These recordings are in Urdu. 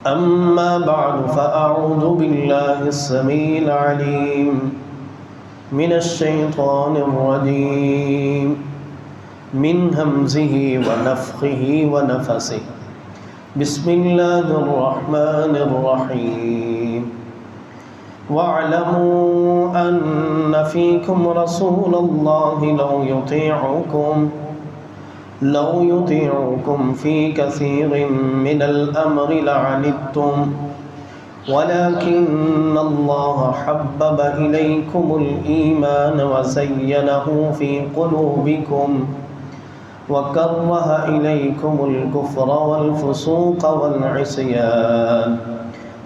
أما بعد فأعوذ بالله السميع العليم من الشيطان الرجيم من همزه ونفخه ونفسه بسم الله الرحمن الرحيم واعلموا أن فيكم رسول الله لو يطيعكم في كثير من الأمر لعنتم ولكن الله حبب إليكم الإيمان وزينه في قلوبكم وكره إليكم الكفر والفسوق والعصيان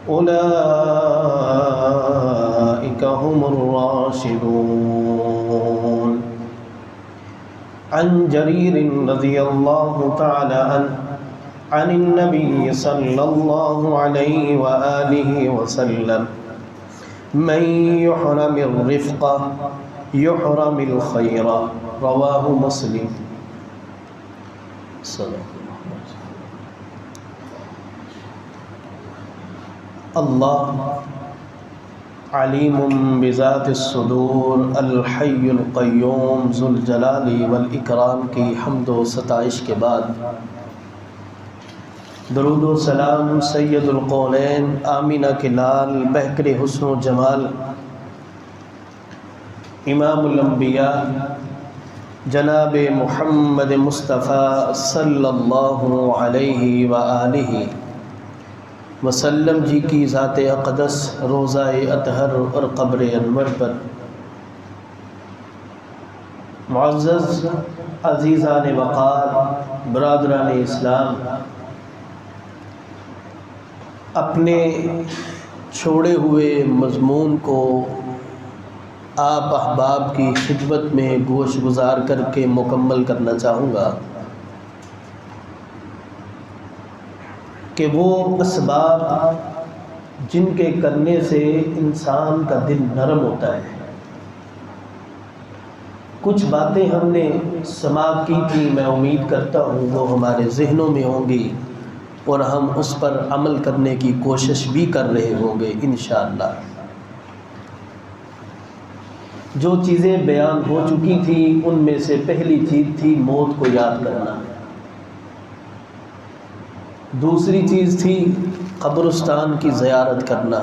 أولئك هم الراشدون. عن جرير رضي الله تعالى عنه عن النبي صلى الله عليه وآله وسلم من يحرم الرفق يحرم الخير رواه مسلم. اللہ علیم بذات الصدور الحی القیوم ذو الجلال والاکرام کی حمد و ستائش کے بعد درود و سلام سید القولین آمینہ کے لال بہکر حسن و جمال امام الانبیاء جناب محمد مصطفیٰ صلی اللہ علیہ وآلہ وسلم جی کی ذات اقدس روضہ اطہر اور قبر انور پر معزز عزیزان وقار برادران اسلام، اپنے چھوڑے ہوئے مضمون کو آپ احباب کی خدمت میں گوش گزار کر کے مکمل کرنا چاہوں گا کہ وہ اسباب جن کے کرنے سے انسان کا دل نرم ہوتا ہے. کچھ باتیں ہم نے سماعت کی تھی، میں امید کرتا ہوں وہ ہمارے ذہنوں میں ہوں گی اور ہم اس پر عمل کرنے کی کوشش بھی کر رہے ہوں گے انشاءاللہ. جو چیزیں بیان ہو چکی تھی ان میں سے پہلی چیز تھی موت کو یاد کرنا، دوسری چیز تھی قبرستان کی زیارت کرنا،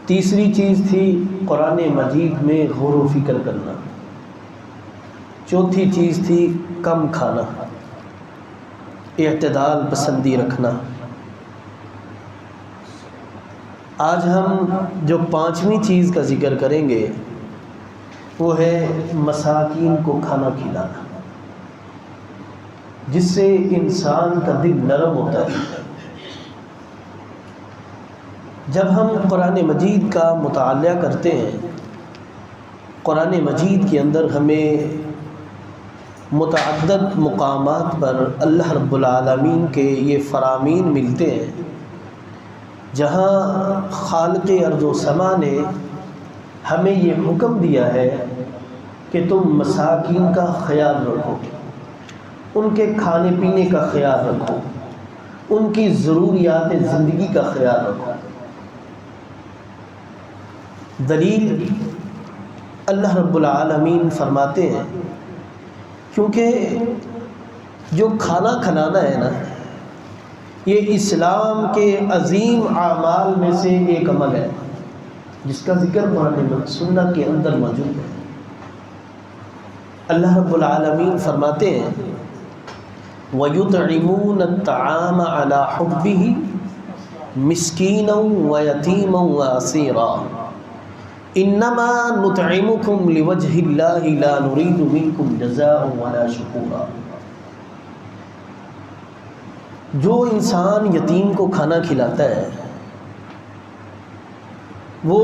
تیسری چیز تھی قرآن مجید میں غور و فکر کرنا، چوتھی چیز تھی کم کھانا، اعتدال پسندی رکھنا. آج ہم جو پانچویں چیز کا ذکر کریں گے وہ ہے مساکین کو کھانا کھلانا، جس سے انسان کا دل نرم ہوتا ہے. جب ہم قرآن مجید کا مطالعہ کرتے ہیں، قرآن مجید کے اندر ہمیں متعدد مقامات پر اللہ رب العالمین کے یہ فرامین ملتے ہیں جہاں خالق ارض و سما نے ہمیں یہ حکم دیا ہے کہ تم مساکین کا خیال رکھو، ان کے کھانے پینے کا خیال رکھو، ان کی ضروریات زندگی کا خیال رکھو. دلیل اللہ رب العالمین فرماتے ہیں کیونکہ جو کھانا کھلانا ہے نا، یہ اسلام کے عظیم اعمال میں سے ایک عمل ہے جس کا ذکر قرآن سنت کے اندر موجود ہے. اللہ رب العالمین فرماتے ہیں وَيُطْعِمُونَ الطَّعَامَ عَلَى حُبِّهِ مِسْكِينًا وَيَتِيمًا وَأَسِيرًا إِنَّمَا نُطْعِمُكُمْ لِوَجْهِ اللَّهِ لَا نُرِيدُ مِنكُمْ جَزَاءً وَلَا شُكُورًا. جو انسان یتیم کو کھانا کھلاتا ہے وہ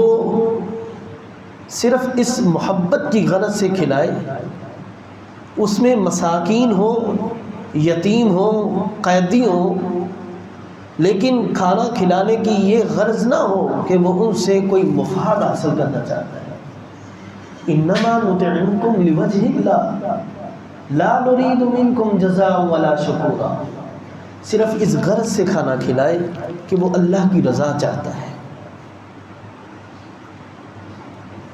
صرف اس محبت کی غرض سے کھلائے، اس میں مساکین ہو، یتیم ہو، قیدی ہو، لیکن کھانا کھلانے کی یہ غرض نہ ہو کہ وہ ان سے کوئی مفاد حاصل کرنا چاہتا ہے. انما نطعمکم لوجہ اللہ لا نريد منكم جزاء ولا شکورا. صرف اس غرض سے کھانا کھلائے کہ وہ اللہ کی رضا چاہتا ہے،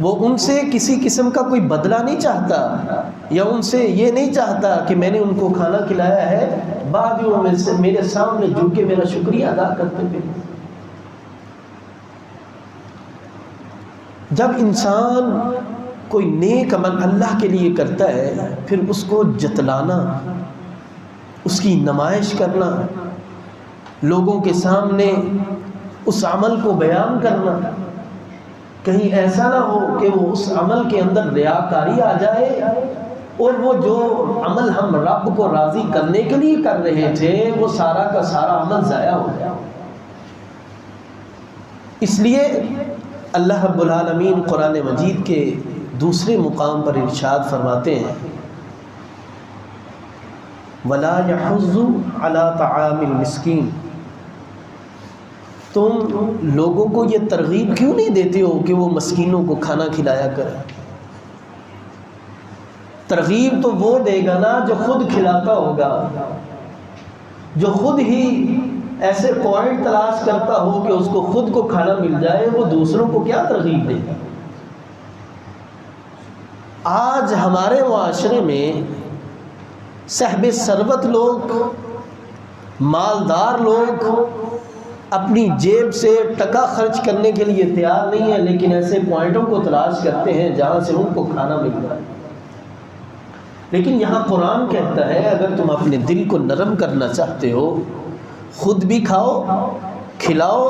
وہ ان سے کسی قسم کا کوئی بدلہ نہیں چاہتا، یا ان سے یہ نہیں چاہتا کہ میں نے ان کو کھانا کھلایا ہے بعد میں وہ میرے سامنے جھک کے میرا شکریہ ادا کرتے تھے۔ جب انسان کوئی نیک عمل اللہ کے لیے کرتا ہے، پھر اس کو جتلانا، اس کی نمائش کرنا، لوگوں کے سامنے اس عمل کو بیان کرنا، کہیں ایسا نہ ہو کہ وہ اس عمل کے اندر ریاکاری آ جائے اور وہ جو عمل ہم رب کو راضی کرنے کے لیے کر رہے تھے وہ سارا کا سارا عمل ضائع ہو جائے۔ اس لیے اللہ رب العالمین قرآن مجید کے دوسرے مقام پر ارشاد فرماتے ہیں وَلَا يَحُضُّ عَلَىٰ طَعَامِ الْمِسْكِينِ، تم لوگوں کو یہ ترغیب کیوں نہیں دیتے ہو کہ وہ مسکینوں کو کھانا کھلایا کریں؟ ترغیب تو وہ دے گا نا جو خود کھلاتا ہوگا، جو خود ہی ایسے پوائنٹ تلاش کرتا ہو کہ اس کو خود کو کھانا مل جائے، وہ دوسروں کو کیا ترغیب دے گا؟ آج ہمارے معاشرے میں صاحب ثروت لوگ، مالدار لوگ اپنی جیب سے ٹکا خرچ کرنے کے لیے تیار نہیں ہیں، لیکن ایسے پوائنٹوں کو تلاش کرتے ہیں جہاں سے ان کو کھانا مل جائے۔ لیکن یہاں قرآن کہتا ہے اگر تم اپنے دل کو نرم کرنا چاہتے ہو، خود بھی کھاؤ، کھلاؤ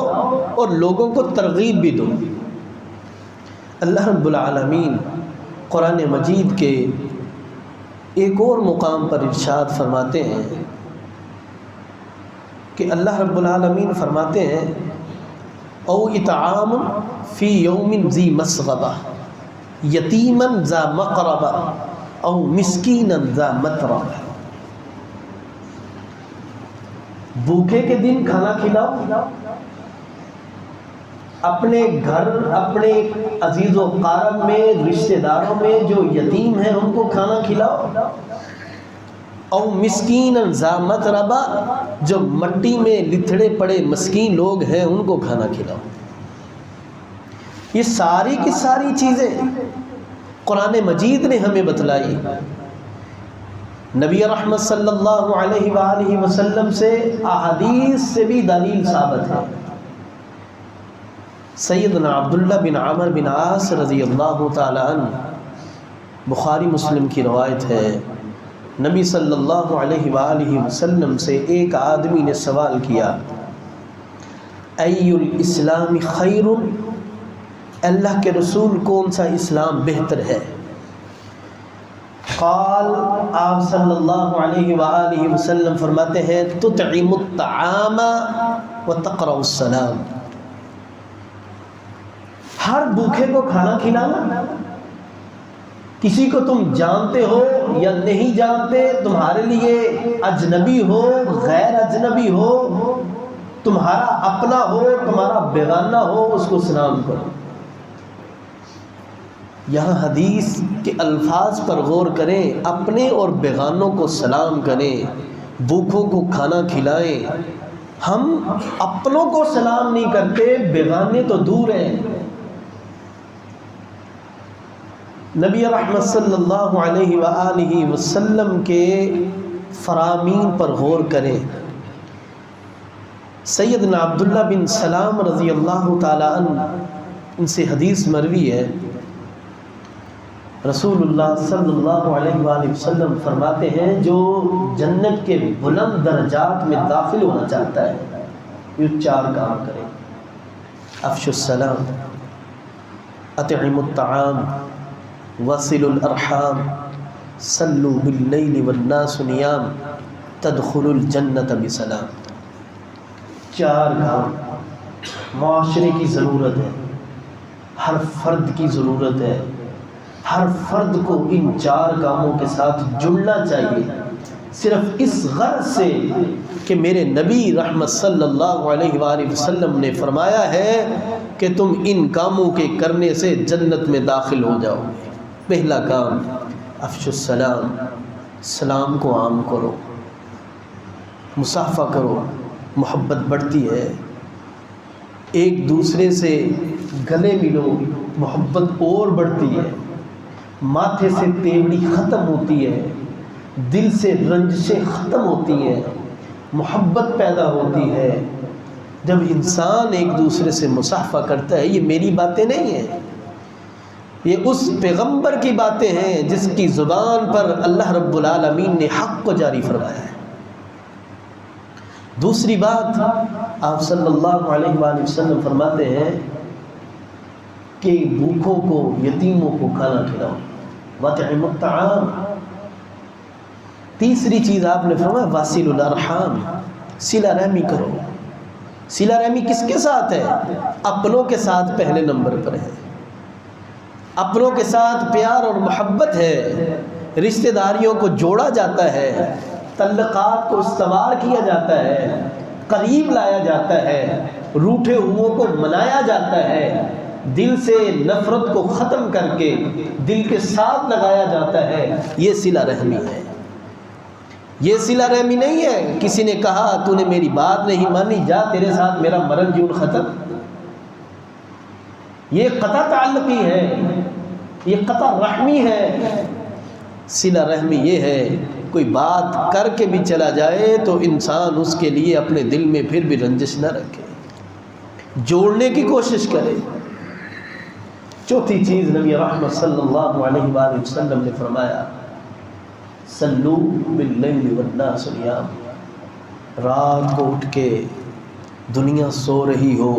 اور لوگوں کو ترغیب بھی دو۔ اللہ رب العالمین قرآن مجید کے ایک اور مقام پر ارشاد فرماتے ہیں کہ اللہ رب العالمین فرماتے ہیں او اطعام فی یوم ذی مسغبہ یتیما ذا مقربہ او مسکینا ذا متربہ، بھوکے کے دن کھانا کھلاؤ، اپنے گھر، اپنے عزیز و قارب میں، رشتہ داروں میں جو یتیم ہیں ان کو کھانا کھلاؤ، او مسکین ذا متربہ، جو مٹی میں لتھڑے پڑے مسکین لوگ ہیں ان کو کھانا کھلاؤ۔ یہ ساری کی ساری چیزیں قرآن مجید نے ہمیں بتلائی، نبی رحمت صلی اللہ علیہ وآلہ وسلم سے احادیث سے بھی دلیل ثابت ہے۔ سیدنا عبداللہ بن عمر بن عاص رضی اللہ تعالی عنہ، بخاری مسلم کی روایت ہے، نبی صلی اللہ علیہ وآلہ وسلم سے ایک آدمی نے سوال کیا ای الاسلام خیر، اللہ کے رسول کون سا اسلام بہتر ہے؟ قال، آپ صلی اللہ علیہ وآلہ وسلم فرماتے ہیں تطعم الطعام وتقرأ السلام، ہر بھوکے کو کھانا کھلانا، کسی کو تم جانتے ہو یا نہیں جانتے، تمہارے لیے اجنبی ہو غیر اجنبی ہو، تمہارا اپنا ہو تمہارا بیگانہ ہو، اس کو سلام کرو۔ یہاں حدیث کے الفاظ پر غور کریں، اپنے اور بیگانوں کو سلام کریں، بھوکوں کو کھانا کھلائیں۔ ہم اپنوں کو سلام نہیں کرتے، بیگانے تو دور ہیں۔ نبی رحمت صلی اللہ علیہ وآلہ وسلم کے فرامین پر غور کریں۔ سیدنا عبداللہ بن سلام رضی اللہ تعالی عنہ، ان سے حدیث مروی ہے، رسول اللہ صلی اللہ علیہ وآلہ وسلم فرماتے ہیں جو جنت کے بلند درجات میں داخل ہونا چاہتا ہے یہ چار کام کرے: افشوا السلام، اطعموا الطعام، وصلوا الارحام، صلوا باللیل والناس نیام، تدخلوا الجنت بسلام۔ چار کام معاشرے کی ضرورت ہے، ہر فرد کی ضرورت ہے، ہر فرد کو ان چار کاموں کے ساتھ جڑنا چاہیے، صرف اس غرض سے کہ میرے نبی رحمت صلی اللہ علیہ وآلہ وسلم نے فرمایا ہے کہ تم ان کاموں کے کرنے سے جنت میں داخل ہو جاؤ گے۔ پہلا کام افشوا السلام، سلام کو عام کرو۔ مصافحہ کرو، محبت بڑھتی ہے، ایک دوسرے سے گلے ملو، محبت اور بڑھتی ہے، ماتھے سے تیوڑی ختم ہوتی ہے، دل سے رنجشیں ختم ہوتی ہیں، محبت پیدا ہوتی ہے۔ جب انسان ایک دوسرے سے مصافحہ کرتا ہے، یہ میری باتیں نہیں ہیں، یہ اس پیغمبر کی باتیں ہیں جس کی زبان پر اللہ رب العالمین نے حق کو جاری فرمایا ہے۔ دوسری بات، آپ صلی اللہ علیہ وآلہ وسلم فرماتے ہیں کہ بھوکوں کو، یتیموں کو کھانا کھلاؤ، وَاطِعِمُوا الطَّعَامَ۔ تیسری چیز آپ نے فرمایا واصلوا الارحام، صلہ رحمی کرو۔ صلہ رحمی کس کے ساتھ ہے؟ اپنوں کے ساتھ پہلے نمبر پر ہے، اپنوں کے ساتھ پیار اور محبت ہے، رشتہ داریوں کو جوڑا جاتا ہے، تعلقات کو استوار کیا جاتا ہے، قریب لایا جاتا ہے، روٹھے ہوئوں کو منایا جاتا ہے، دل سے نفرت کو ختم کر کے دل کے ساتھ لگایا جاتا ہے۔ یہ صلہ رحمی ہے، یہ صلہ رحمی نہیں ہے کسی نے کہا تو نے میری بات نہیں مانی، جا تیرے ساتھ میرا مرن جون ختم۔ یہ قطع تعلقی ہے، یہ قطع رحمی ہے۔ صلہ رحمی یہ ہے کوئی بات کر کے بھی چلا جائے تو انسان اس کے لیے اپنے دل میں پھر بھی رنجش نہ رکھے، جوڑنے کی کوشش کرے۔ چوتھی چیز نبی رحمت صلی اللہ علیہ وآلہ وسلم نے فرمایا صلو باللیل والناس نیام۔ رات کو اٹھ کے دنیا سو رہی ہو،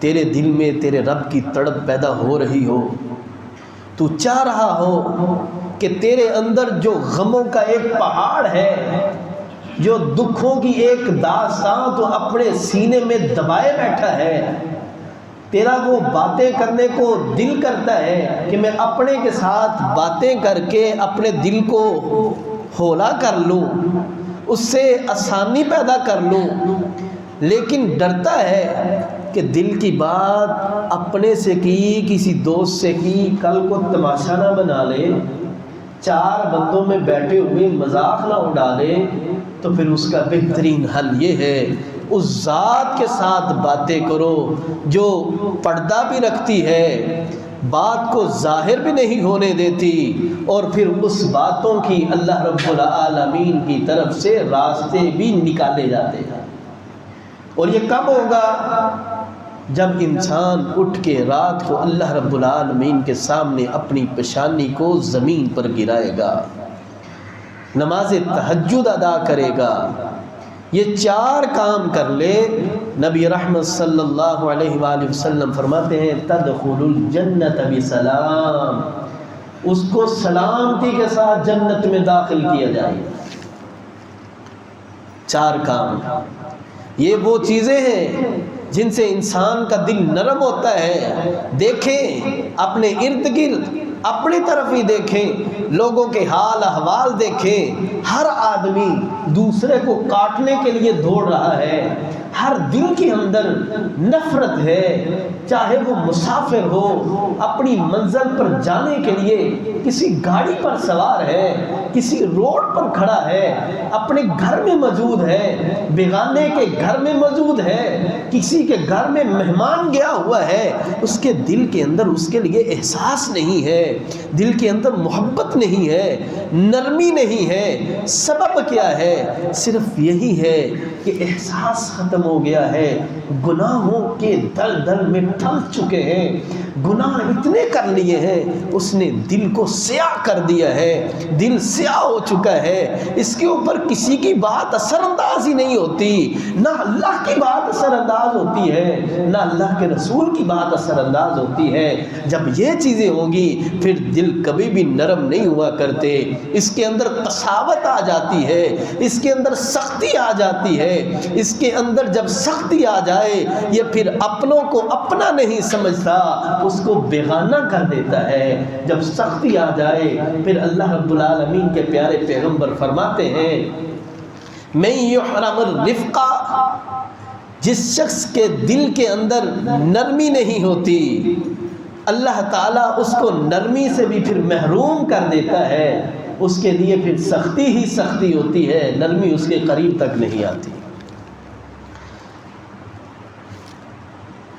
تیرے دل میں تیرے رب کی تڑپ پیدا ہو رہی ہو، تو چاہ رہا ہو کہ تیرے اندر جو غموں کا ایک پہاڑ ہے، جو دکھوں کی ایک داستان تو اپنے سینے میں دبائے بیٹھا ہے، تیرا وہ باتیں کرنے کو دل کرتا ہے کہ میں اپنے کے ساتھ باتیں کر کے اپنے دل کو ہولا کر لوں، اس سے آسانی پیدا کر لوں، لیکن ڈرتا ہے کہ دل کی بات اپنے سے کی، کسی دوست سے کی، کل کو تماشا نہ بنا لے، چار بندوں میں بیٹھے ہوئے مذاق نہ اڑا لے، تو پھر اس کا بہترین حل یہ ہے اس ذات کے ساتھ باتیں کرو جو پردہ بھی رکھتی ہے، بات کو ظاہر بھی نہیں ہونے دیتی، اور پھر اس باتوں کی اللہ رب العالمین کی طرف سے راستے بھی نکالے جاتے ہیں۔ اور یہ کب ہوگا؟ جب انسان اٹھ کے رات کو اللہ رب العالمین کے سامنے اپنی پیشانی کو زمین پر گرائے گا، نماز تہجد ادا کرے گا، یہ چار کام کر لے، نبی رحمت صلی اللہ علیہ وآلہ وسلم فرماتے ہیں تدخل الجنت بسلام، اس کو سلامتی کے ساتھ جنت میں داخل کیا جائے گا۔ چار کام، یہ وہ چیزیں ہیں جن سے انسان کا دل نرم ہوتا ہے۔ دیکھیں اپنے ارد گرد، اپنی طرف ہی دیکھیں، لوگوں کے حال احوال دیکھیں، ہر آدمی دوسرے کو کاٹنے کے لیے دوڑ رہا ہے، ہر دل کے اندر نفرت ہے، چاہے وہ مسافر ہو، اپنی منزل پر جانے کے لیے کسی گاڑی پر سوار ہے، کسی روڈ پر کھڑا ہے، اپنے گھر میں موجود ہے، بیگانے کے گھر میں موجود ہے، کسی کے گھر میں مہمان گیا ہوا ہے، اس کے دل کے اندر اس کے لیے احساس نہیں ہے، دل کے اندر محبت نہیں ہے، نرمی نہیں ہے۔ سبب کیا ہے؟ صرف یہی ہے کہ احساس ختم ہو گیا ہے، گناہوں کے دلدل میں ڈھل چکے ہیں، گناہ اتنے کر لیے ہیں، اس نے دل کو سیاہ کر دیا ہے، دل سیاہ ہو چکا ہے، اس کے اوپر کسی کی بات اثر انداز ہی نہیں ہوتی، نہ اللہ کی بات اثر انداز ہوتی ہے، نہ اللہ کے رسول کی بات اثر انداز ہوتی ہے۔ جب یہ چیزیں ہوں گی پھر دل کبھی بھی نرم نہیں ہوا کرتے، اس کے اندر قساوت آ جاتی ہے، اس کے اندر سختی آ جاتی ہے، اس کے اندر جب سختی آ جائے یہ پھر اپنوں کو اپنا نہیں سمجھتا، اس کو بیگانہ کر دیتا ہے۔ جب سختی آ جائے پھر اللہ رب العالمین کے پیارے پیغمبر فرماتے ہیں من یحرم الرفقہ، جس شخص کے دل کے اندر نرمی نہیں ہوتی اللہ تعالیٰ اس کو نرمی سے بھی پھر محروم کر دیتا ہے، اس کے لیے پھر سختی ہی سختی ہوتی ہے، نرمی اس کے قریب تک نہیں آتی۔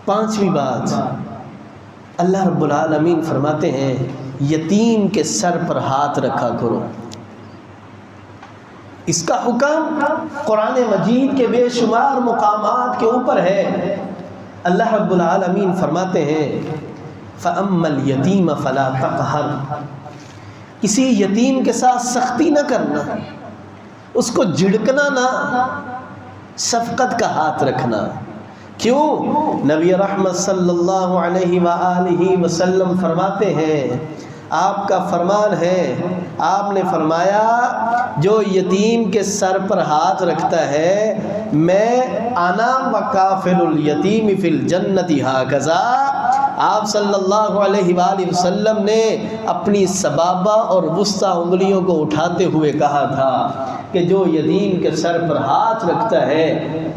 پانچویں بات، اللہ رب العالمین فرماتے ہیں یتیم کے سر پر ہاتھ رکھا کرو۔ اس کا حکم قرآن مجید کے بے شمار مقامات کے اوپر ہے۔ اللہ رب العالمین فرماتے ہیں فَأَمَّا الْيَتِيمَ فَلَا تَقْهَرْ، کسی یتیم کے ساتھ سختی نہ کرنا، اس کو جھڑکنا نہ، شفقت کا ہاتھ رکھنا۔ کیوں؟ نبی رحمت صلی اللہ علیہ وآلہ وسلم فرماتے ہیں، آپ کا فرمان ہے، آپ نے فرمایا جو یتیم کے سر پر ہاتھ رکھتا ہے میں انا وکافل الیتیم فی الجنت ہاکذا۔ آپ صلی اللہ علیہ وآلہ وسلم نے اپنی سبابہ اور وسطی انگلیوں کو اٹھاتے ہوئے کہا تھا کہ جو یتیم کے سر پر ہاتھ رکھتا ہے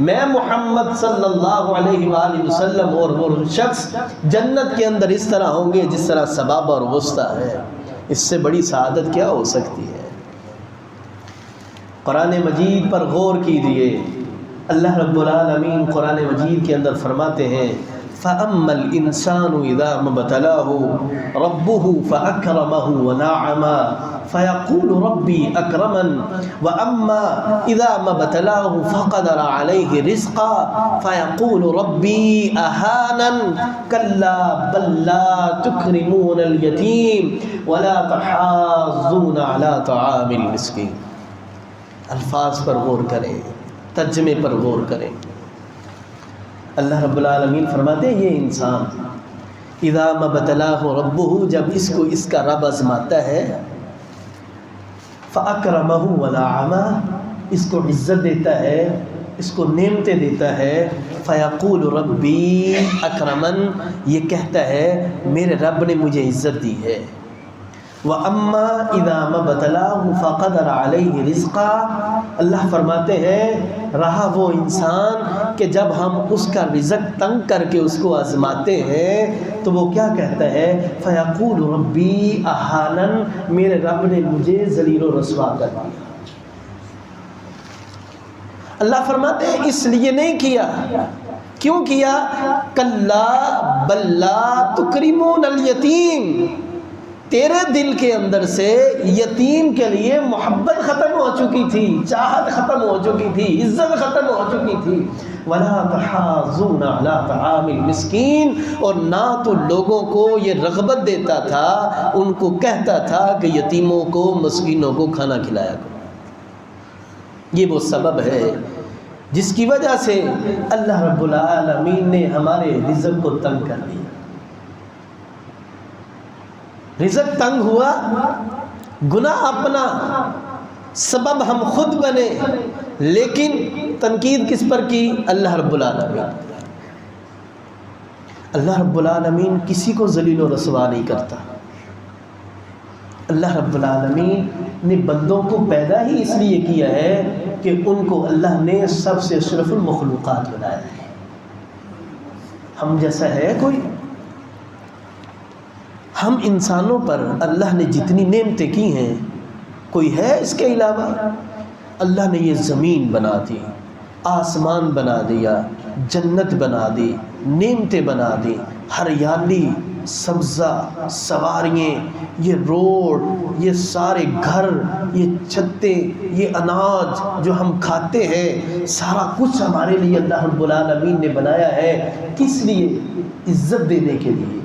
میں محمد صلی اللہ علیہ وآلہ وسلم اور وہ شخص جنت کے اندر اس طرح ہوں گے جس طرح سبابہ اور وسطی ہے۔ اس سے بڑی سعادت کیا ہو سکتی ہے؟ قرآن مجید پر غور کیجیے، اللہ رب العالمین قرآن مجید کے اندر فرماتے ہیں فَأَمَّا الْإِنسَانُ إِذَا مَا ابْتَلَاهُ رَبُّهُ فَأَكْرَمَهُ وَنَعَّمَهُ فَيَقُولُ رَبِّي أَكْرَمَنِ وَأَمَّا إِذَا مَا ابْتَلَاهُ فَقَدَرَ عَلَيْهِ رِزْقَهُ فَيَقُولُ رَبِّي أَهَانَنِ كَلَّا بَل لَّا تُكْرِمُونَ الْيَتِيمَ وَلَا تَحَاضُّونَ عَلَى طَعَامِ الْمِسْكِينِ۔ الفاظ پر غور کریں، ترجمے پر غور کریں۔ اللہ رب العالمین فرماتے ہیں یہ انسان اذا ما ابتلاہ ربہ، جب اس کو اس کا رب آزماتا ہے، فاکرمہ ونعمہ، اس کو عزت دیتا ہے، اس کو نعمتیں دیتا ہے، فیقول ربی اکرمن، یہ کہتا ہے میرے رب نے مجھے عزت دی ہے۔ وَأَمَّا إِذَا مَا ابْتَلَاهُ فَقَدَرَ عَلَيْهِ رِزْقَهُ، اللہ فرماتے ہیں رہا وہ انسان کہ جب ہم اس کا رزق تنگ کر کے اس کو آزماتے ہیں تو وہ کیا کہتا ہے؟ فَيَقُولُ رَبِّي أَهَانَنِ، میرے رب نے مجھے ذلیل و رسوا کر دیا۔ اللہ فرماتے ہیں اس لیے نہیں کیا۔ کیوں کیا؟ کَلَّا بَل لَّا تُكْرِمُونَ الْيَتِيمَ، تیرے دل کے اندر سے یتیم کے لیے محبت ختم ہو چکی تھی، چاہت ختم ہو چکی تھی، عزت ختم ہو چکی تھی۔ وَلَا تَحَاضُّونَ عَلَى طَعَامِ الْمِسْكِينِ، اور نہ تو لوگوں کو یہ رغبت دیتا تھا، ان کو کہتا تھا کہ یتیموں کو مسکینوں کو کھانا کھلایا کرو۔ یہ وہ سبب ہے جس کی وجہ سے اللہ رب العالمین نے ہمارے رزق کو تنگ کر دیا۔ رزق تنگ ہوا، گناہ اپنا، سبب ہم خود بنے، لیکن تنقید کس پر کی؟ اللہ رب العالمین۔ اللہ رب العالمین کسی کو ذلیل و رسوا نہیں کرتا۔ اللہ رب العالمین نے بندوں کو پیدا ہی اس لیے کیا ہے کہ ان کو اللہ نے سب سے اشرف المخلوقات بنایا ہے۔ ہم جیسا ہے کوئی؟ ہم انسانوں پر اللہ نے جتنی نعمتیں کی ہیں کوئی ہے اس کے علاوہ؟ اللہ نے یہ زمین بنا دی، آسمان بنا دیا، جنت بنا دی، نعمتیں بنا دی، ہریالی، سبزہ، سواریاں، یہ روڈ، یہ سارے گھر، یہ چھتیں، یہ اناج جو ہم کھاتے ہیں، سارا کچھ ہمارے لیے اللہ رب العالمین نے بنایا ہے۔ کس لیے؟ عزت دینے کے لیے،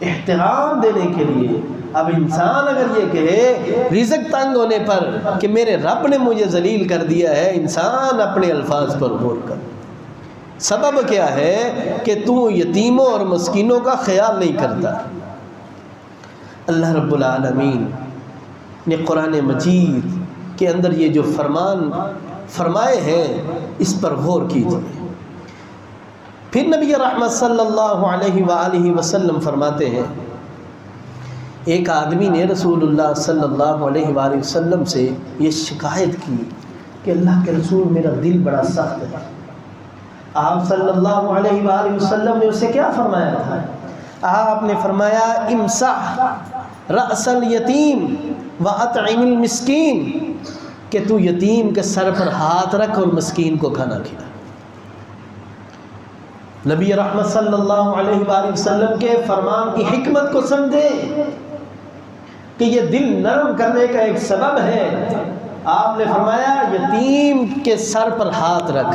احترام دینے کے لیے۔ اب انسان اگر یہ کہے رزق تنگ ہونے پر کہ میرے رب نے مجھے ذلیل کر دیا ہے، انسان اپنے الفاظ پر غور کر۔ سبب کیا ہے کہ تو یتیموں اور مسکینوں کا خیال نہیں کرتا۔ اللہ رب العالمین نے قرآن مجید کے اندر یہ جو فرمان فرمائے ہیں اس پر غور کیجیے۔ پھر نبی رحمت صلی اللہ علیہ وآلہ وسلم فرماتے ہیں ایک آدمی نے رسول اللہ صلی اللہ علیہ وآلہ وسلم سے یہ شکایت کی کہ اللہ کے رسول میرا دل بڑا سخت ہے۔ آپ صلی اللہ علیہ وآلہ وسلم نے اسے کیا فرمایا تھا؟ آپ نے فرمایا امسح رأس الیتیم وَأَطْعِمِ الْمِسْكِينَ کہ تو یتیم کے سر پر ہاتھ رکھ اور مسکین کو کھانا کھلا۔ نبی رحمت صلی اللہ علیہ وآلہ وسلم کے فرمان کی حکمت کو سمجھیں کہ یہ دل نرم کرنے کا ایک سبب ہے۔ آپ نے فرمایا یتیم کے سر پر ہاتھ رکھ۔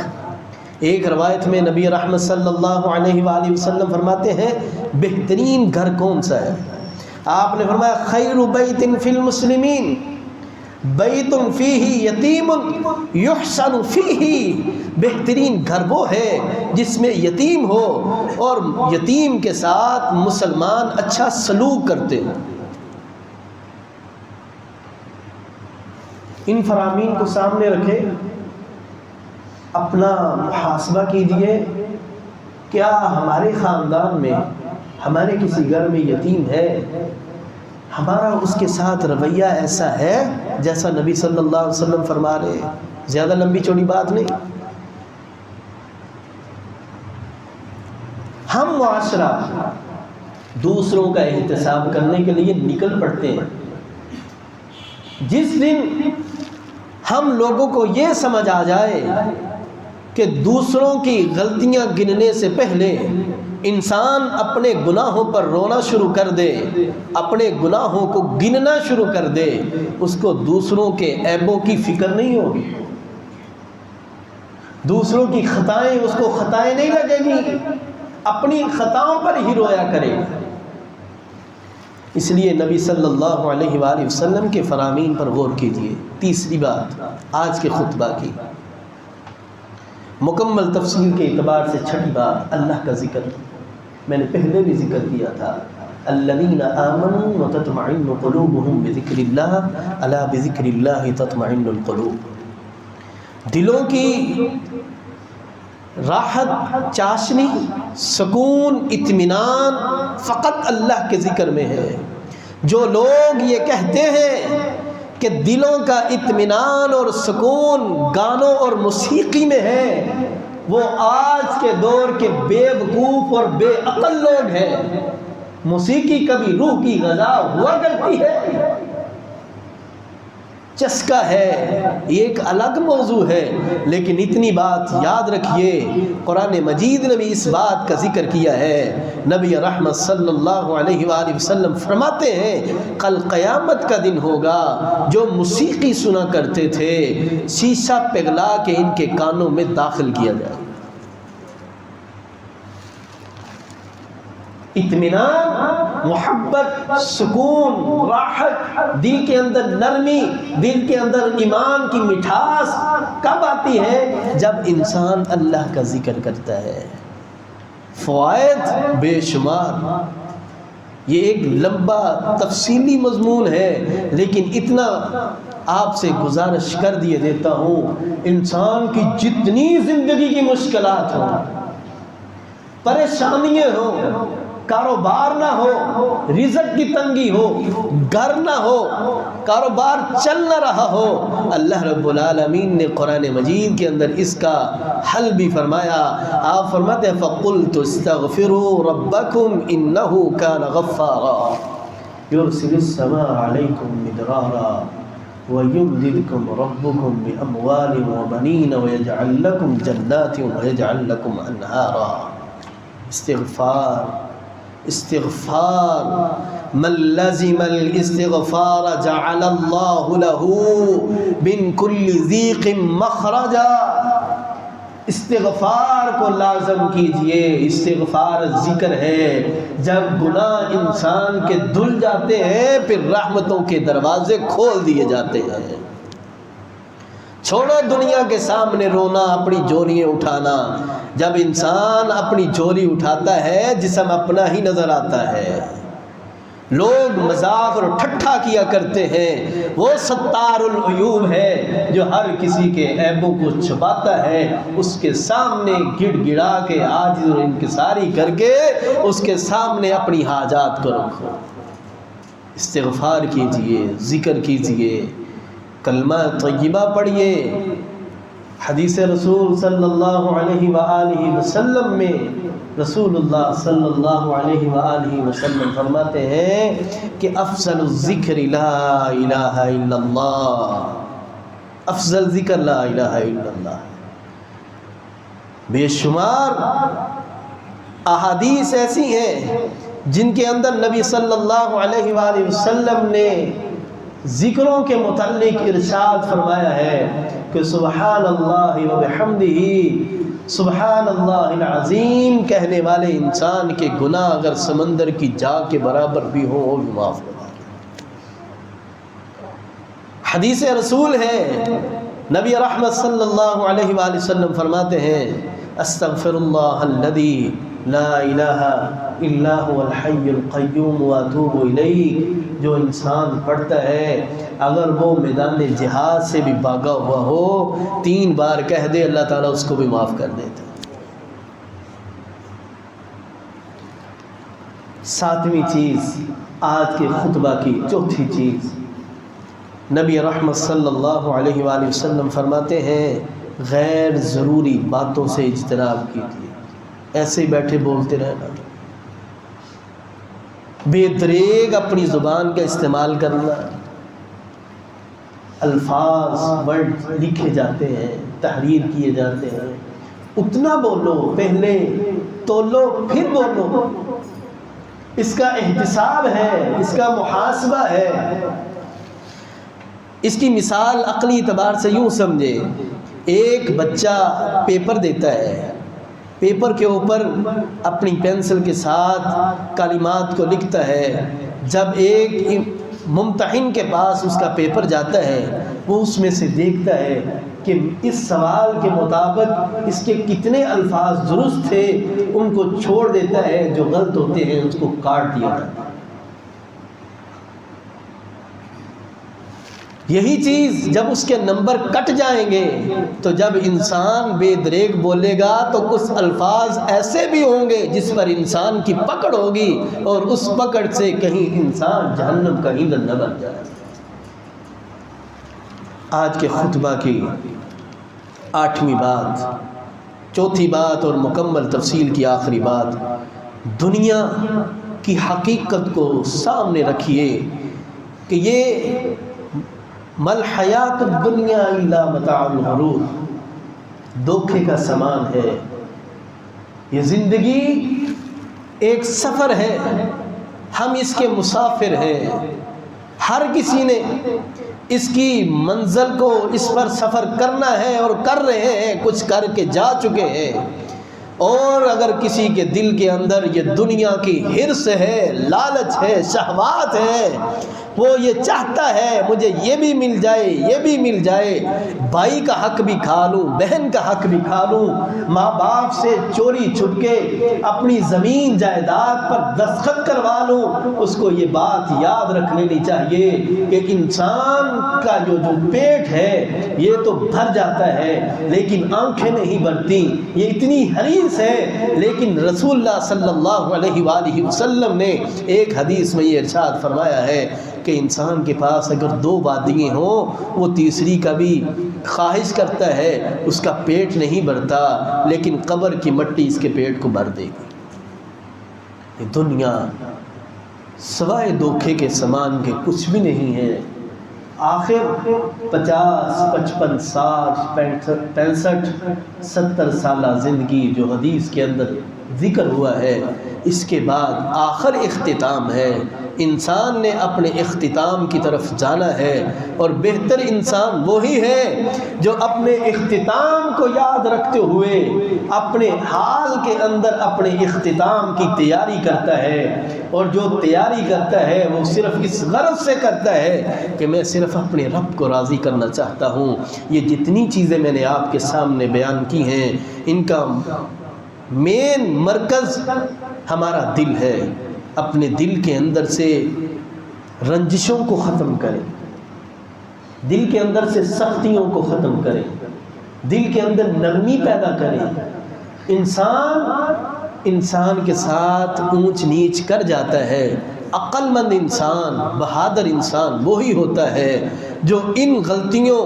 ایک روایت میں نبی رحمت صلی اللہ علیہ وآلہ وسلم فرماتے ہیں بہترین گھر کون سا ہے؟ آپ نے فرمایا خیر بیت فی المسلمین بیت فیہ یتیم یحسن فیہ، بہترین گھر وہ ہے جس میں یتیم ہو اور یتیم کے ساتھ مسلمان اچھا سلوک کرتے ہوں۔ ان فرامین کو سامنے رکھے، اپنا محاسبہ کیجئے، کیا ہمارے خاندان میں، ہمارے کسی گھر میں یتیم ہے، ہمارا اس کے ساتھ رویہ ایسا ہے جیسا نبی صلی اللہ علیہ وسلم فرما رہے؟ زیادہ لمبی چوڑی بات نہیں، ہم معاشرہ دوسروں کا احتساب کرنے کے لیے نکل پڑتے ہیں۔ جس دن ہم لوگوں کو یہ سمجھ آ جائے کہ دوسروں کی غلطیاں گننے سے پہلے انسان اپنے گناہوں پر رونا شروع کر دے، اپنے گناہوں کو گننا شروع کر دے، اس کو دوسروں کے عیبوں کی فکر نہیں ہوگی، دوسروں کی خطائیں اس کو خطائیں نہیں لگے گی، اپنی خطاؤں پر ہی رویا کرے گا۔ اس لیے نبی صلی اللہ علیہ وآلہ وسلم کے فرامین پر غور کیجیے۔ تیسری بات آج کے خطبہ کی مکمل تفصیل کے اعتبار سے چھٹی بات اللہ کا ذکر۔ میں نے پہلے بھی ذکر کیا تھا الذین آمنوا وتطمئن قلوبهم بذکر اللہ الا بذکر اللہ تطمئن القلوب۔ دلوں کی راحت، چاشنی، سکون، اطمینان فقط اللہ کے ذکر میں ہے۔ جو لوگ یہ کہتے ہیں کہ دلوں کا اطمینان اور سکون گانوں اور موسیقی میں ہے، وہ آج کے دور کے بے وقوف اور بے عقل لوگ ہیں۔ موسیقی کبھی روح کی غذا ہوا کرتی ہے، چسکا ہے، یہ ایک الگ موضوع ہے، لیکن اتنی بات یاد رکھیے قرآن مجید نے بھی اس بات کا ذکر کیا ہے۔ نبی رحمت صلی اللہ علیہ وآلہ وسلم فرماتے ہیں کل قیامت کا دن ہوگا، جو موسیقی سنا کرتے تھے شیشہ پگھلا کے ان کے کانوں میں داخل کیا جائے۔ اطمینان، محبت، سکون، راحت، دل کے اندر نرمی، دل کے اندر ایمان کی مٹھاس کب آتی ہے؟ جب انسان اللہ کا ذکر کرتا ہے۔ فوائد بے شمار، یہ ایک لمبا تفصیلی مضمون ہے، لیکن اتنا آپ سے گزارش کر دیے دیتا ہوں، انسان کی جتنی زندگی کی مشکلات ہوں، پریشانیاں ہوں، کاروبار نہ ہو، رزق کی تنگی ہو، گھر نہ ہو، کاروبار چل نہ رہا ہو، اللہ رب العالمین نے قرآن مجید کے اندر اس کا حل بھی فرمایا۔ آپ فرماتے ہیں فَقُلْتُ اسْتَغْفِرُوا رَبَّكُمْ إِنَّهُ كَانَ غَفَّارًا يُرْسِلِ السَّمَاءَ عَلَيْكُمْ مِدْرَارًا وَيُمْدِدْكُمْ رَبُّكُمْ بِأَمْوَالٍ وَبَنِينَ وَيَجْعَلْ لَكُمْ جَنَّاتٍ وَيَجْعَلْ لَكُمْ أَنْهَارًا۔ استغفار من لزم الاستغفار جعل اللہ له من كل ضیق مخرجا۔ استغفار کو لازم کیجئے، استغفار ذکر ہے۔ جب گناہ انسان کے دھل جاتے ہیں پھر رحمتوں کے دروازے کھول دیے جاتے ہیں۔ چھوڑو دنیا کے سامنے رونا، اپنی جولیاں اٹھانا۔ جب انسان اپنی جولی اٹھاتا ہے جسم اپنا ہی نظر آتا ہے۔ لوگ مذاق اور ٹھٹھا کیا کرتے ہیں، وہ ستار العیوب ہے جو ہر کسی کے عیبوں کو چھپاتا ہے، اس کے سامنے گڑ گڑا کے عاجز اور انکساری کر کے اس کے سامنے اپنی حاجات کو رکھو۔ استغفار کیجئے، ذکر کیجئے، کلمہ طیبہ پڑھیے، حدیث رسول صلی اللہ علیہ وآلہ وسلم میں رسول اللہ صلی اللہ علیہ وآلہ وسلم فرماتے ہیں کہ افضل الذکر لا الہ الا اللہ، افضل ذکر لا الہ الا اللہ۔ بے شمار احادیث ایسی ہیں جن کے اندر نبی صلی اللہ علیہ وآلہ وسلم نے ذکروں کے متعلق ارشاد فرمایا ہے کہ سبحان اللہ و بحمدہ، سبحان اللہ العظیم کہنے والے انسان کے گناہ اگر سمندر کی جا کے برابر بھی ہوں وہ بھی معاف کر دیں۔ حدیث رسول ہے، نبی رحمت صلی اللہ علیہ وآلہ وسلم فرماتے ہیں استغفر اللہ الذی لا الہ الا هو الحی القیوم واتوب الیہ۔ جو انسان پڑھتا ہے اگر وہ میدان جہاد سے بھی بھاگا ہوا ہو 3 بار کہہ دے اللہ تعالیٰ اس کو بھی معاف کر دیتا ہے۔ 7ویں چیز آج کے خطبہ کی چوتھی چیز، نبی رحمت صلی اللہ علیہ وآلہ وسلم فرماتے ہیں غیر ضروری باتوں سے اجتناب کیجیے۔ ایسے ہی بیٹھے بولتے رہنا، بے دریغ اپنی زبان کا استعمال کرنا، الفاظ ورڈ لکھے جاتے ہیں، تحریر کیے جاتے ہیں، اتنا بولو، پہلے تولو پھر بولو۔ اس کا احتساب ہے، اس کا محاسبہ ہے۔ اس کی مثال عقلی اعتبار سے یوں سمجھے، ایک بچہ پیپر دیتا ہے، پیپر کے اوپر اپنی پینسل کے ساتھ کلمات کو لکھتا ہے، جب ایک ممتحن کے پاس اس کا پیپر جاتا ہے وہ اس میں سے دیکھتا ہے کہ اس سوال کے مطابق اس کے کتنے الفاظ درست تھے، ان کو چھوڑ دیتا ہے، جو غلط ہوتے ہیں اس کو کاٹ دیا جاتا ہے۔ یہی چیز جب اس کے نمبر کٹ جائیں گے تو جب انسان بے دریغ بولے گا تو کچھ الفاظ ایسے بھی ہوں گے جس پر انسان کی پکڑ ہوگی اور اس پکڑ سے کہیں انسان جہنم کا ایندھن نہ بن جائے۔ آج کے خطبہ کی 8ویں بات، چوتھی بات اور مکمل تفصیل کی آخری بات، دنیا کی حقیقت کو سامنے رکھیے کہ یہ مل حیات الدنیا الا متاع الغرور، دھوکے کا سامان ہے۔ یہ زندگی ایک سفر ہے، ہم اس کے مسافر ہیں۔ ہر کسی نے اس کی منزل کو، اس پر سفر کرنا ہے اور کر رہے ہیں، کچھ کر کے جا چکے ہیں۔ اور اگر کسی کے دل کے اندر یہ دنیا کی حرص ہے، لالچ ہے، شہوات ہے، وہ یہ چاہتا ہے مجھے یہ بھی مل جائے، یہ بھی مل جائے، بھائی کا حق بھی کھا لوں، بہن کا حق بھی کھا لوں، ماں باپ سے چوری چھپ کے اپنی زمین جائیداد پر دستخط کروا لوں، اس کو یہ بات یاد رکھ لینی چاہیے کہ انسان کا جو پیٹ ہے یہ تو بھر جاتا ہے لیکن آنکھیں نہیں بھرتی، یہ اتنی حریص ہے۔ لیکن رسول اللہ صلی اللہ علیہ وآلہ وسلم نے ایک حدیث میں یہ ارشاد فرمایا ہے کہ انسان کے پاس اگر 2 وادیاں ہوں وہ تیسری کا بھی خواہش کرتا ہے، اس کا پیٹ نہیں بھرتا، لیکن قبر کی مٹی اس کے پیٹ کو بھر دے گی۔ یہ دنیا سوائے دھوکے کے سامان کے کچھ بھی نہیں ہے۔ آخر 50 55 60 65 70 سالہ زندگی جو حدیث کے اندر ذکر ہوا ہے، اس کے بعد آخر اختتام ہے۔ انسان نے اپنے اختتام کی طرف جانا ہے، اور بہتر انسان وہی ہے جو اپنے اختتام کو یاد رکھتے ہوئے اپنے حال کے اندر اپنے اختتام کی تیاری کرتا ہے، اور جو تیاری کرتا ہے وہ صرف اس غرض سے کرتا ہے کہ میں صرف اپنے رب کو راضی کرنا چاہتا ہوں۔ یہ جتنی چیزیں میں نے آپ کے سامنے بیان کی ہیں، ان کا مین مرکز ہمارا دل ہے۔ اپنے دل کے اندر سے رنجشوں کو ختم کریں، دل کے اندر سے سختیوں کو ختم کریں، دل کے اندر نرمی پیدا کریں۔ انسان کے ساتھ اونچ نیچ کر جاتا ہے، عقل مند انسان، بہادر انسان وہی ہوتا ہے جو ان غلطیوں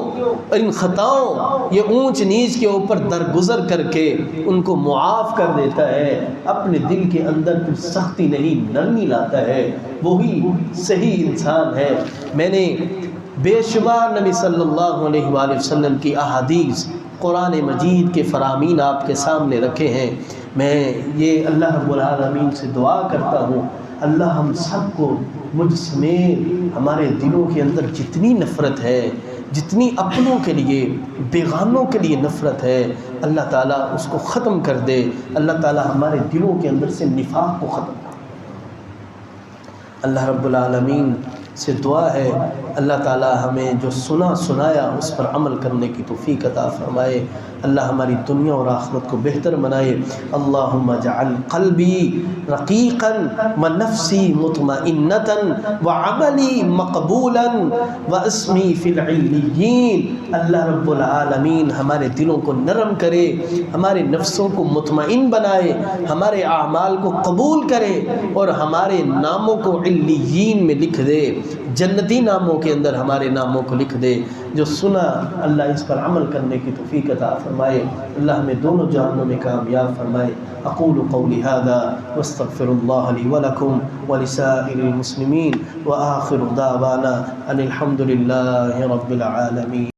ان خطاؤں یہ اونچ نیچ کے اوپر درگزر کر کے ان کو معاف کر دیتا ہے، اپنے دل کے اندر پھر سختی نہیں نرمی لاتا ہے، وہی صحیح انسان ہے۔ میں نے بے شمار نبی صلی اللہ علیہ وآلہ وسلم کی احادیث، قرآن مجید کے فرامین آپ کے سامنے رکھے ہیں۔ میں یہ اللہ رب العالمین سے دعا کرتا ہوں، اللہ ہم سب کو مجھ سمیت ہمارے دلوں کے اندر جتنی نفرت ہے، جتنی اپنوں کے لیے بیگانوں کے لیے نفرت ہے، اللہ تعالیٰ اس کو ختم کر دے۔ اللہ تعالیٰ ہمارے دلوں کے اندر سے نفاق کو ختم کر دے۔ اللہ رب العالمین سے دعا ہے اللہ تعالیٰ ہمیں جو سنایا اس پر عمل کرنے کی توفیق عطا فرمائے، اللہ ہماری دنیا اور آخرت کو بہتر بنائے۔ اللہم اجعل قلبی رقیقا ونفسی مطمئنتا وعملی مقبولا واسمی فی العلیین۔ اللہ رب العالمین ہمارے دلوں کو نرم کرے، ہمارے نفسوں کو مطمئن بنائے، ہمارے اعمال کو قبول کرے اور ہمارے ناموں کو علیین میں لکھ دے، جنتی ناموں کے اندر ہمارے ناموں کو لکھ دے۔ جو سنا اللہ اس پر عمل کرنے کی توفیق عطا فرمائے، اللہ ہمیں دونوں جہانوں میں کامیاب فرمائے۔ اقول قولی ھذا واستغفر اللہ لی ولکم ولسائر المسلمین وآخر دعوانا ان الحمد للہ رب العالمین۔